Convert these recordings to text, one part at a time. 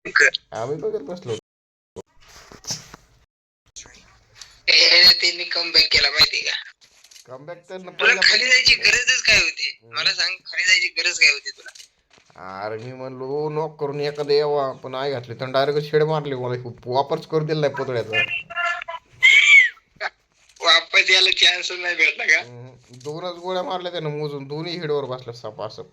आम्ही बघत बसलो. त्यांनी कमबॅक केला माहिती का? कमबॅक तर तुला खाली जायची गरजच काय होती? मला सांग, खाली जायची गरज काय होती तुला? अरे मी म्हणलो नॉक करून एखादं यावा, पण आई घातली तर डायरेक्ट शेड मारली मला. वापरच करू दिला नाही पुतळ्याचा. वापस यायला चान्स नाही भेटला का? दोनच गोळ्या मारल्या त्यानं मोजून, दोन्ही हेडवर बसल्या सपासप.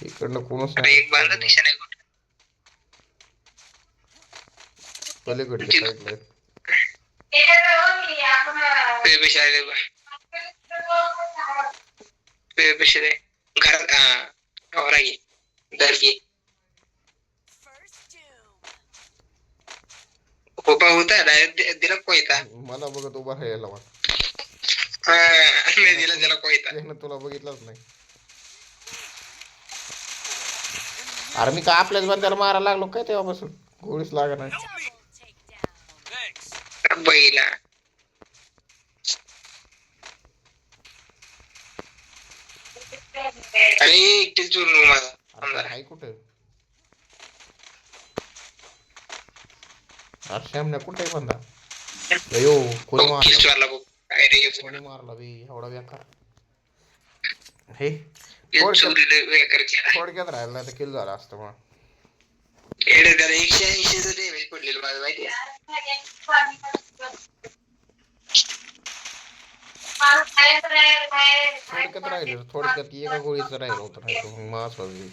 इकडनं कोणच एक बांधा दिशा नाही कुठं. पलीकडच्या साईडला घरात दर्गी उभा होता, डायरेक्ट दिला कोयता. मला बघत उभा राहायला वाट. दिला त्याला कोयता. त्यानं तुला बघितलंच नाही. अरे मी का आपल्याच बंद्याला मारायला लागलो काय तेव्हापासून? गोळीच लागत नाही बैला. अरे एकटीच चोरून माझा हाय कुठं? श्यामने कुठे बंदा? अयो कोणी मारला? कोणी मारला बे एवढा बेकार? हे थोडक्यात राहिला नाही तर किल झाला असतं मग. 180चं डॅमेज पडलेलं माझं माहिती आहे. थोडक्यात राहिलं, थोडक्यात एका गोळीचं राहिलं होतं, नाही तर मग मास वाजली.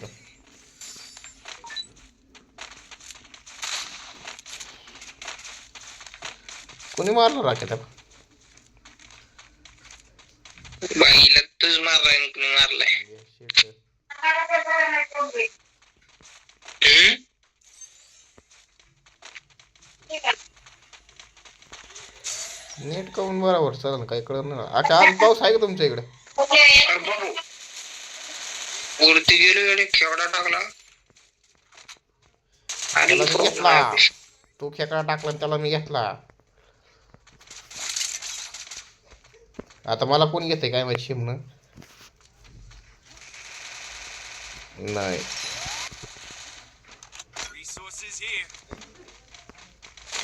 कोणी मारलं राखे त्याला? बाईला तूच मारलाय, कुणी मारलाय? नेट काऊन बरोबर चालेल काही कळत नाही. अच्छा आज पाऊस आहे का तुमच्या इकडे? वरती गेलो आणि खेवडा टाकला. त्याला मी घेतला. तू खेकडा टाकला त्याला मी घेतला. आता मला कोण घेते काय माहिती शिमनं? नाही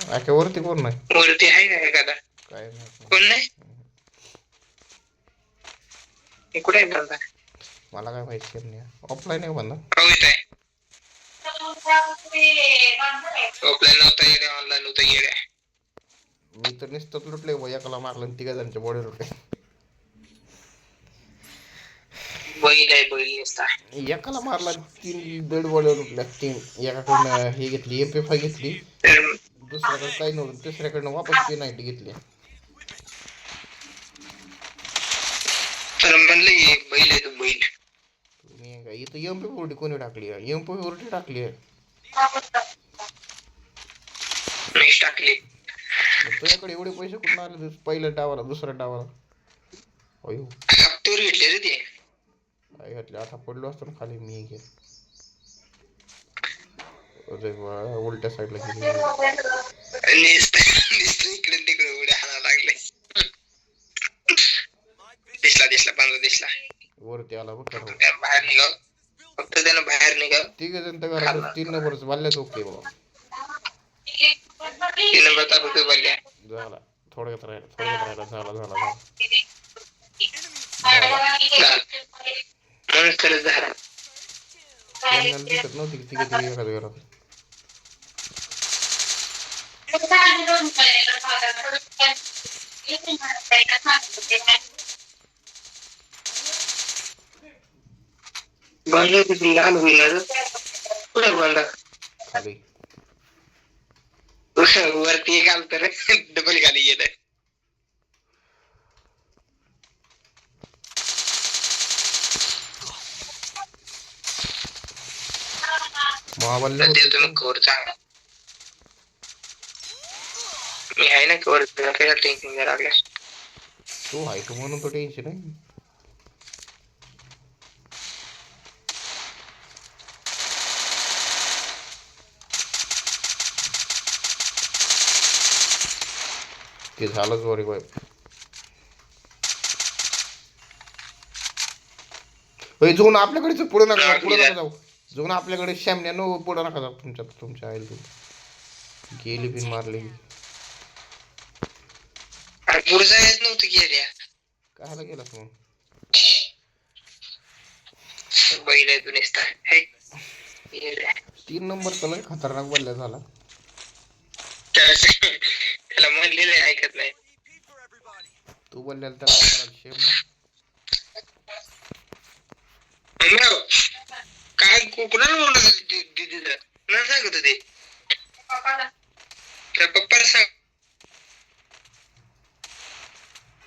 अच्छा वरती कोण नाही? वरती आहे का एखादा? काय नाही. कोण नाही? कुठे आहे बंदा? मला काय माहिती शिमने ऑफलाईन आहे बंदा. ऑफलाईन नव्हता येडे, ऑनलाईन होता येडे. मी तर नुसतं लुटले भाई, एकाला मारलं 3 जणांच्या बॉडी लुटले. बैल आहे बैल नुसता. एकाला मारला 3 बेड बॉडी लुटल्या 3. एकाकडनं हे घेतली MP5 घेतली, दुसऱ्याकडे काही नव्हतं, तिसऱ्याकडनं वापस P90 घेतली. तर म्हणलं ये बैल आहे तू बैल. तुम्ही इथं MP40 कोणी टाकली? MP40 टाकली आहे. मीच टाकली. तुझ्याकडे एवढे पैसे कुठून आले? पहिल्या डावाला दुसऱ्या डावाला अयो हप्त्यावर घेतले रे ते. काय घातले? आता पडलो असतो ना खाली मी घे. अरे उलट्या साईडला गेली. इकडे तिकडे उड्या हाणा लागले. दिसला बांधला दिसला. वरती आला बघ. बाहेर निघाव, फक्त त्यानं बाहेर निघाव. 3 जण तर घरात 3 नंबरच वाल्याच ओके बाबा. 3 नंबर होते बल्ल्या. झाला थोडक्यात राहिला झाला. खरंच झाला. दिसत नव्हती की तिघे एखाद्या घरात. बांधला तिथे लहान होईल कुठे बांधा खाली वरती एक आलं तर डबल खाली गेलं. महाबल्य कवर चांगला मी आहे ना कवर. काय टेन्शन घ्या लागल्यास तू आहे तू म्हणून तो टेन्शन आहे. ते झालंच वरी बाय. जाऊन आपल्याकडे पुढे नका जाऊ जाऊन आपल्याकडे शामण्यानं पुढे नका जाऊ तुमच्या आईला तू गेली बिन मारली पुढे जायच नव्हतं गेल्या कायला गेलास मग बैल तू नेसता 3 नंबर तर खतरनाक बल्ल्या झाला त्याला म्हणलेलं ऐकत नाही तू बोलल्याला त्याला शेम काय कुणाला बोलत दिदीला कुणाला सांगत होते त्या पप्पाला सांग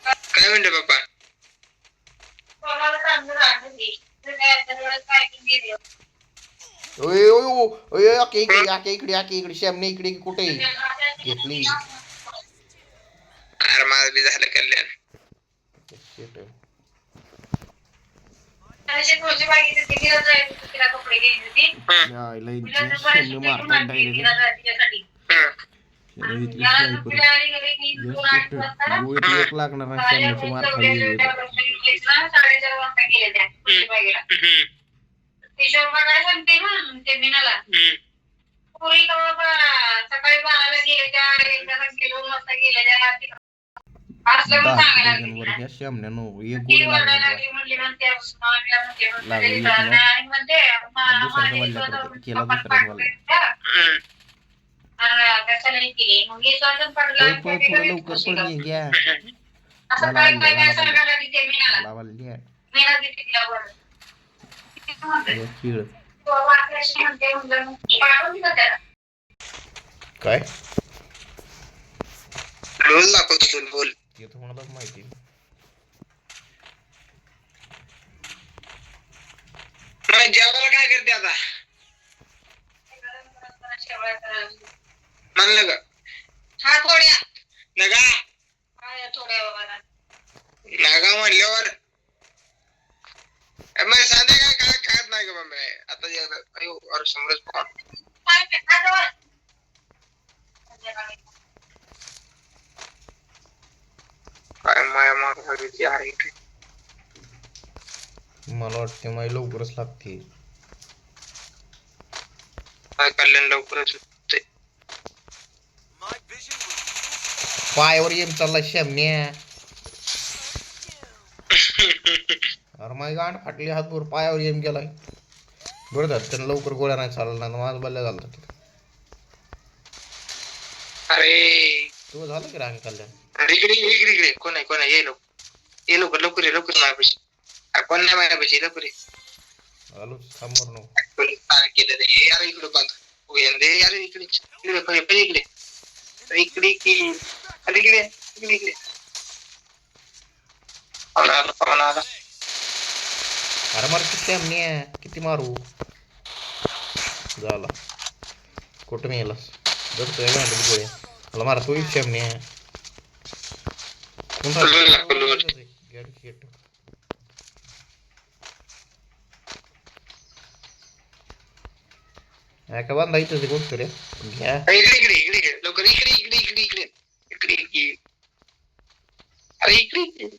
काय म्हणते पप्पा इकडे श्यामने इकडे कुठे घेतली अरे माझं बी झालं कल्याण सकाळी 12ला गेले त्या 2 वाजता गेल्या काय रोज दाखवतो बोल ते तुम्हाला माहिती जेवायला काय करते आता म्हणलं का हा थोड्या नगा थोड्या नगा म्हणल्यावर मग संध्याकाळी काय खात नाही का मम्मी आता समोरच काय माया मागची आहे मला वाटते माझी लवकरच लागते काय कल्याण लवकरच होते पायावर येम चालला शेमण्या अरे माझी गांड फाटली हातभर पायावर येम गेलाय बरं झालं त्यांना लवकर गोळ्या नाही चालला ना माझा बल्ल्या झाला अरे तू झालं की रांग कल्याण इकडे कोण आहे ये लवकर माझ्यापाशी कोण नाही माझ्यापाशी लवकर आलो समोर नो केलं रे अरे इकडे बांध अरे इकडे आला अरे मार किती मारू झाला कुठं मेलास जर गोळ्या मला मारतो शेमण्या का बांधायचं कोणतं रे घ्या इकडे लवकर इकडे अरे इकडे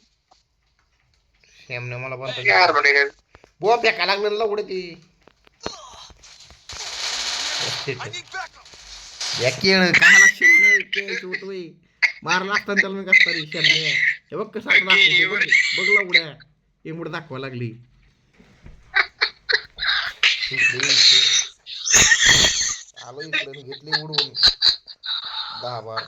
शेमने मला बांधायचं बुवा फेका लागलं लवडे ती या केळ काहाला केळायचं होतं बाई मारला असताना त्याला मी कसं तरी शेमने हे बघ कसं दाखवते बघ लवड्या एवढं दाखवा लागली आलो इकडे घेतली उडवून 10 बार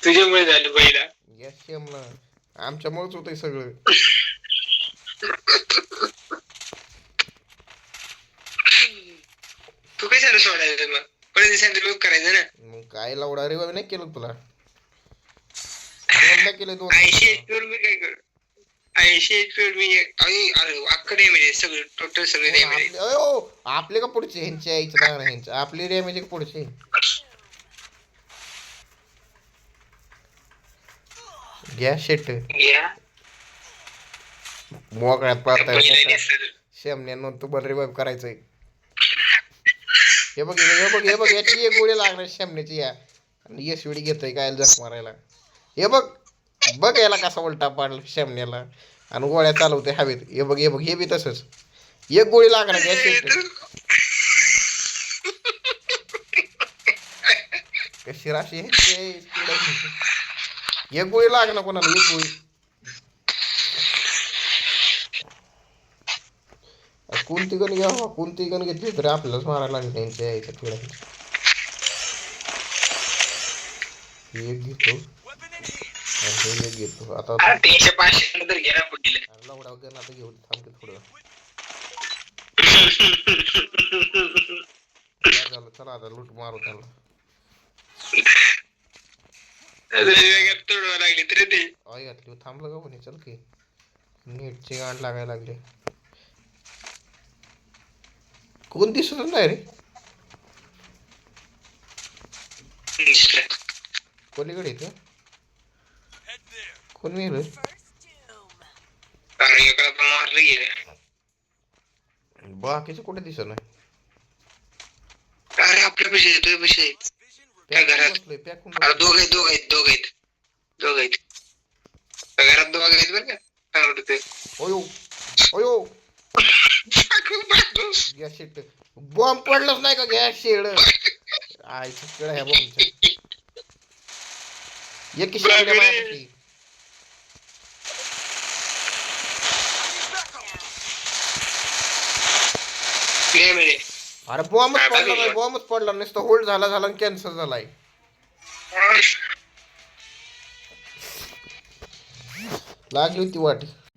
तुझ्यामुळे झालं पहिला या शेमला आमच्यामुळेच होतंय सगळं तू कशाला सोडायचं मग परत दिवसांनी लोक करायचं ना मग काय लावडा रे नाही केलं तुला केलं 80 HP मी काय करू 80 HP मी अरे अख्खं डॅमेज सगळं टोटल सगळे डॅमेज आपले का पुढचे ह्यांचे यायचं ह्यांचं आपले डॅमेज का पुढचे घ्या शेट घ्या मोकळ्यात पडताय शेमण्यानं तू बन रिवाइव करायचंय हे बघ याची एक गोळी लागणार शेमण्याची या आणि यश वेळी घेतोय काय जख मारायला. हे बघ बघ याला कसा उलटा पाडला शेमण्याला. आणि गोळ्या चालवते हवेत. हे बघ हे बघ हे बी तसंच. एक गोळी लागणार गॅस शेट. कशी राशी आहे एक गोळी लागणार कोणाला एक गोळी. कोणती गण घ्यावा कोणती गण घेतली तरी आपल्यालाच मारायला लागेल त्यांच्या यायच्या किड्या. एक घेतो आणि हे एक घेतो आता. 300-500 नंतर घ्यायला पडले. लवडा गण आता घेऊन थांबते थोडं. काय झालं चला आता लूट मारू त्याला. तोडवा लागली तरी ते आई घातली थांबलं का म्हणे चल की. नेटची गांड लागायला लागली. कोण दिसत नाही रे कोणीकडे येतं. कोण मेलं. मारलं गेलं. बाकीचं कुठे दिसत नाही. अरे आपल्या पैसे येतोय पैसे आहेत त्या घरात. दोघ आहेत त्या घरात दोघ आहेत बरं का. काय म्हणतो ते ओयो ओयो गॅस शेट बॉम्ब पडलंच नाही का गॅस शेड. आय सगळं ह्या बॉम्बचं एक शेड. अरे बॉम्बच पडला नाही बॉम्बच पडला नुसतं होल्ड झाला आणि कॅन्सल झालाय. लागली होती वाटी.